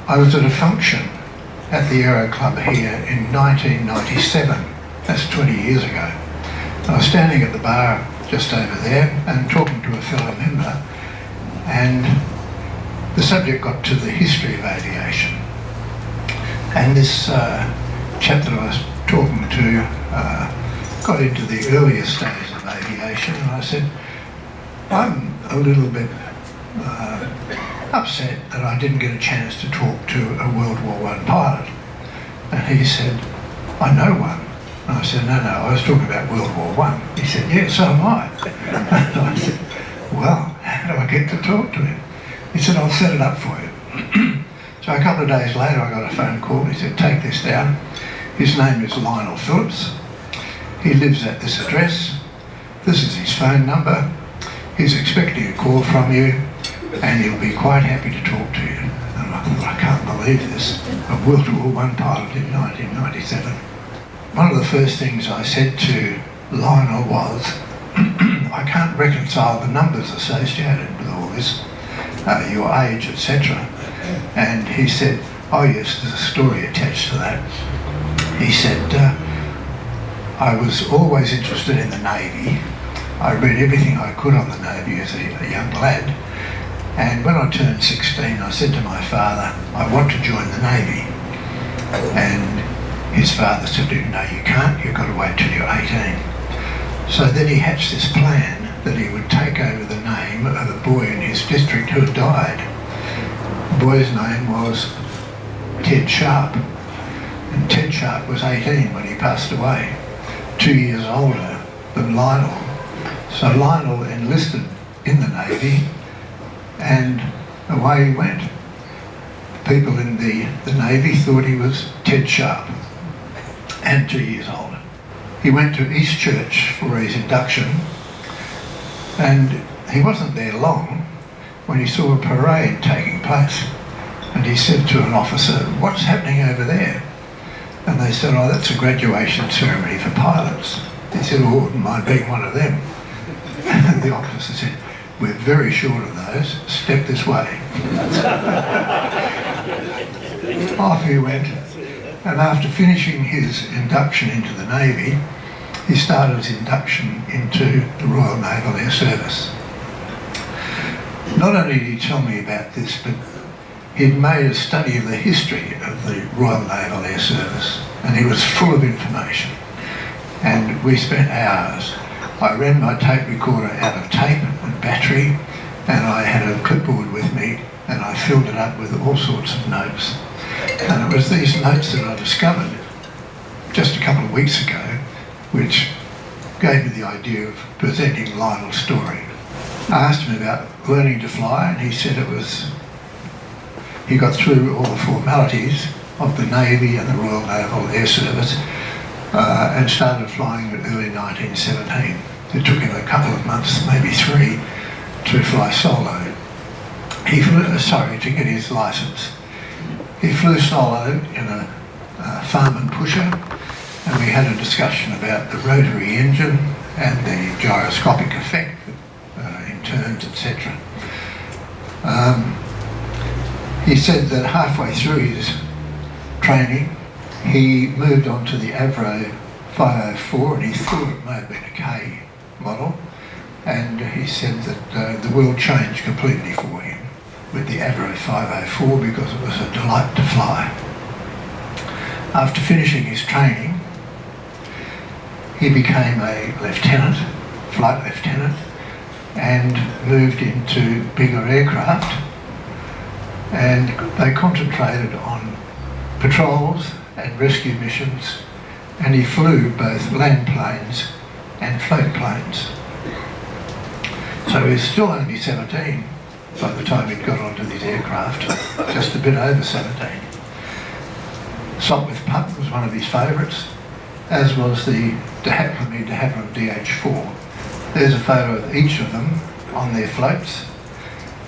I was at a function at the Aero Club here in 1997. That's 20 years ago. I was standing at the bar just over there and talking to a fellow member, and the subject got to the history of aviation. And this chap that I was talking to got into the earliest days of aviation, and I said, I'm a little bit upset that I didn't get a chance to talk to a World War I pilot. And he said, I know one. And I said, no, I was talking about World War I. He said, yeah, so am I. And I said, well, how do I get to talk to him? He said, I'll set it up for you. So a couple of days later I got a phone call. He said, take this down. His name is Lionel Phillips. He lives at this address. This is his phone number. He's expecting a call from you, and he'll be quite happy to talk to you. And I thought, I can't believe this. A World War I pilot in 1997. One of the first things I said to Lionel was, I can't reconcile the numbers associated with all this, your age, etc. And he said, oh yes, there's a story attached to that. He said, I was always interested in the Navy. I read everything I could on the Navy as a young lad. And when I turned 16, I said to my father, I want to join the Navy. And his father said to him, no, you can't, you've got to wait till you're 18. So then he hatched this plan that he would take over the name of a boy in his district who had died. The boy's name was Ted Sharp. And Ted Sharp was 18 when he passed away, 2 years older than Lionel. So Lionel enlisted in the Navy, and away he went. People in the Navy thought he was Ted Sharp, and 2 years older. He went to East Church for his induction, and he wasn't there long when he saw a parade taking place. And he said to an officer, what's happening over there? And they said, oh, that's a graduation ceremony for pilots. He said, oh, I wouldn't mind being one of them. And the officer said, we're very short of those, step this way. Off he went, and after finishing his induction into the Navy, he started his induction into the Royal Naval Air Service. Not only did he tell me about this, but he'd made a study of the history of the Royal Naval Air Service, and he was full of information. And we spent hours. I ran my tape recorder out of tape and battery, and I had a clipboard with me, and I filled it up with all sorts of notes. And it was these notes that I discovered just a couple of weeks ago, which gave me the idea of presenting Lionel's story. I asked him about learning to fly, and he said he got through all the formalities of the Navy and the Royal Naval Air Service and started flying in early 1917. It took him a couple of months, maybe 3, to fly solo. He flew, to get his licence. He flew solo in a Farman pusher, and we had a discussion about the rotary engine and the gyroscopic effect in turns, etc. He said that halfway through his training, he moved on to the Avro 504, and he thought it may have been a K model, and he said that the world changed completely for him with the Avro 504 because it was a delight to fly. After finishing his training, he became a lieutenant, flight lieutenant, and moved into bigger aircraft, and they concentrated on patrols and rescue missions, and he flew both land planes and float planes. So he was still only 17 by the time he'd got onto these aircraft, just a bit over 17. Sopwith Putt was one of his favourites, as was the de Havilland DH4. There's a photo of each of them on their floats,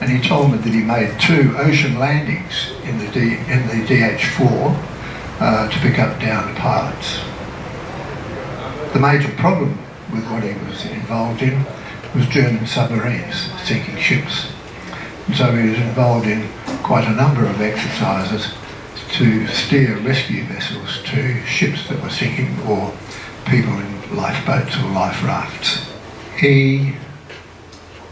and he told me that he made 2 ocean landings in the DH4 to pick up downed pilots. The major problem with what he was involved in was German submarines sinking ships. And so he was involved in quite a number of exercises to steer rescue vessels to ships that were sinking or people in lifeboats or life rafts. He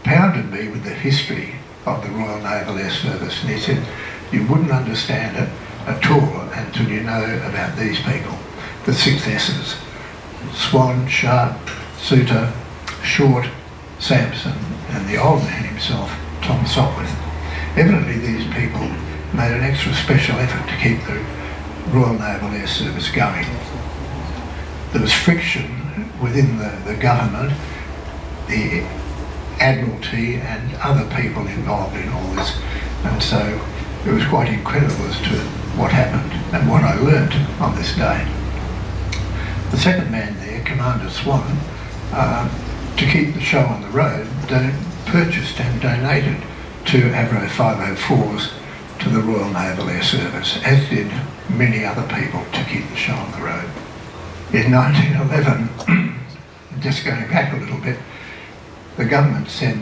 pounded me with the history of the Royal Naval Air Service, and he said, you wouldn't understand it at all until you know about these people, the 6 S's: Swan, Sharp, Suter, Short, Sampson, and the old man himself, Tom Sopwith. Evidently these people made an extra special effort to keep the Royal Naval Air Service going. There was friction within the government, the Admiralty and other people involved in all this, and so it was quite incredible as to what happened and what I learnt on this day. The second man there, Commander Swan, to keep the show on the road, purchased and donated 2 Avro 504s to the Royal Naval Air Service, as did many other people to keep the show on the road. In 1911, just going back a little bit, the government said,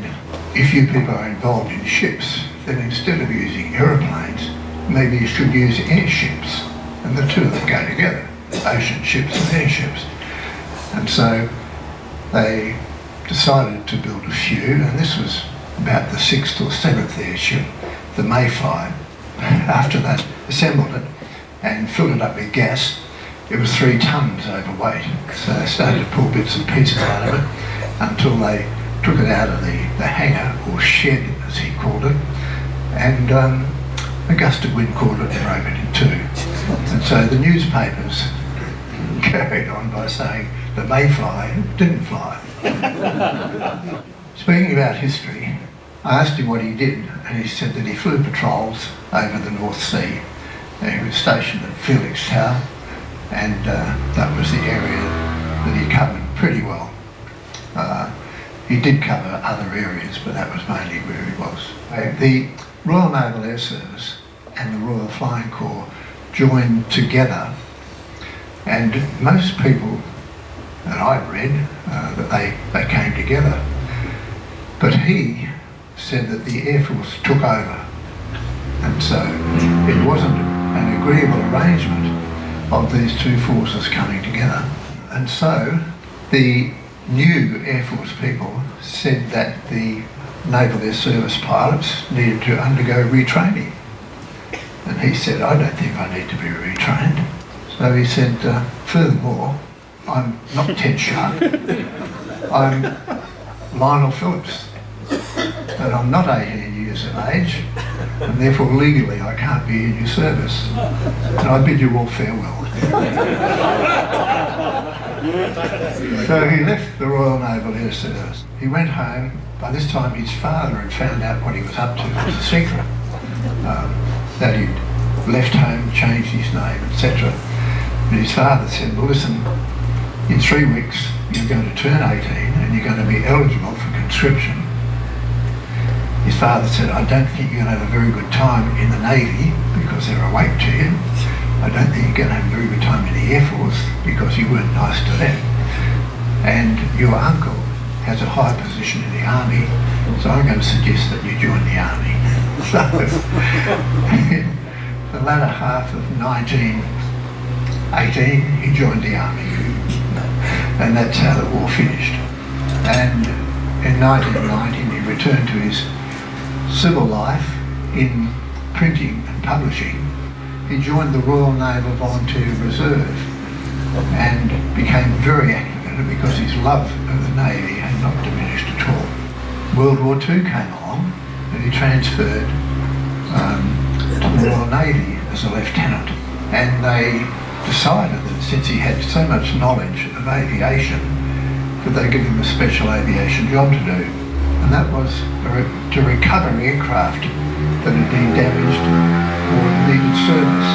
if you people are involved in ships, then instead of using aeroplanes, maybe you should use airships. And the two of them go together, ocean ships and airships. And so they decided to build a few, and this was about the 6th or 7th airship, the Mayfly. After that, assembled it and filled it up with gas. It was 3 tons overweight, so they started to pull bits and pieces out of it until they took it out of the hangar, or shed as he called it, and a gust of wind caught it and broke it in 2. And so the newspapers carried on by saying the Mayfly didn't fly. Speaking about history, I asked him what he did, and he said that he flew patrols over the North Sea. He was stationed at Felix Tower, and that was the area that he covered pretty well. He did cover other areas, but that was mainly where he was. The Royal Naval Air Service and the Royal Flying Corps joined together, and most people that I've read that they came together. But he said that the Air Force took over, and so it wasn't an agreeable arrangement of these 2 forces coming together. And so the new Air Force people said that the Naval Air Service pilots needed to undergo retraining. And he said, I don't think I need to be retrained. So he said, furthermore, I'm not Ted Sharp, I'm Lionel Phillips, and I'm not 18 years of age, and therefore legally I can't be in your service, and I bid you all farewell. So he left the Royal Naval Air Service. He went home. By this time his father had found out what he was up to. It was a secret, that he'd left home, changed his name, etc. And his father said, well listen, in 3 weeks you're going to turn 18 and you're going to be eligible for conscription. His father said, I don't think you're going to have a very good time in the Navy because they're awake to you. I don't think you're going to have a very good time in the Air Force because you weren't nice to them. And your uncle has a high position in the Army, so I'm going to suggest that you join the Army. So, the latter half of 1918, he joined the Army. And that's how the war finished. And in 1919, he returned to his civil life in printing and publishing. He joined the Royal Naval Volunteer Reserve and became very active in it because his love of the Navy had not diminished at all. World War II came along and he transferred to the Royal Navy as a lieutenant, and they decided that since he had so much knowledge of aviation, that they give him a special aviation job to do, and that was to recover aircraft that had been damaged or needed service.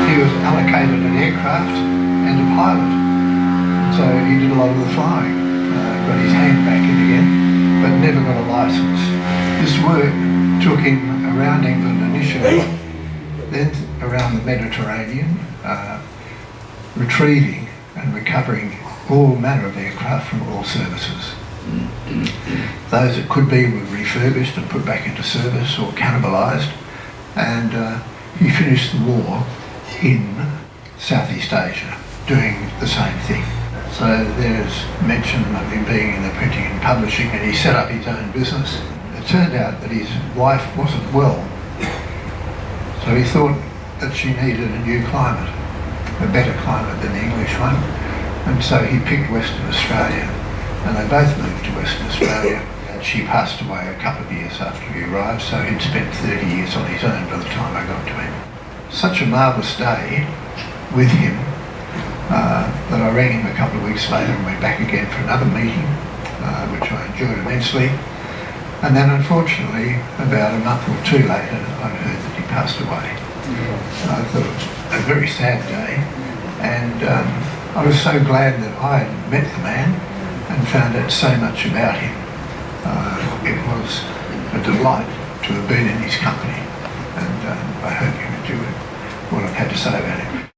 He was allocated an aircraft and a pilot, so he did a lot of the flying, got his hand back in again, but never got a licence. This work took him around England initially, then around the Mediterranean, retrieving and recovering all manner of aircraft from all services. Those that could be were refurbished and put back into service or cannibalised, and he finished the war in Southeast Asia, doing the same thing. So there's mention of him being in the printing and publishing, and he set up his own business. It turned out that his wife wasn't well, so he thought that she needed a new climate, a better climate than the English one, and so he picked Western Australia, and they both moved to Western Australia. She passed away a couple of years after he arrived, so he'd spent 30 years on his own by the time I got to him. Such a marvellous day with him that I rang him a couple of weeks later and went back again for another meeting, which I enjoyed immensely. And then unfortunately, about a month or two later, I heard that he passed away. I thought it was a very sad day, and I was so glad that I had met the man and found out so much about him. It was a delight to have been in his company, and I hope you enjoyed what I've had to say about him.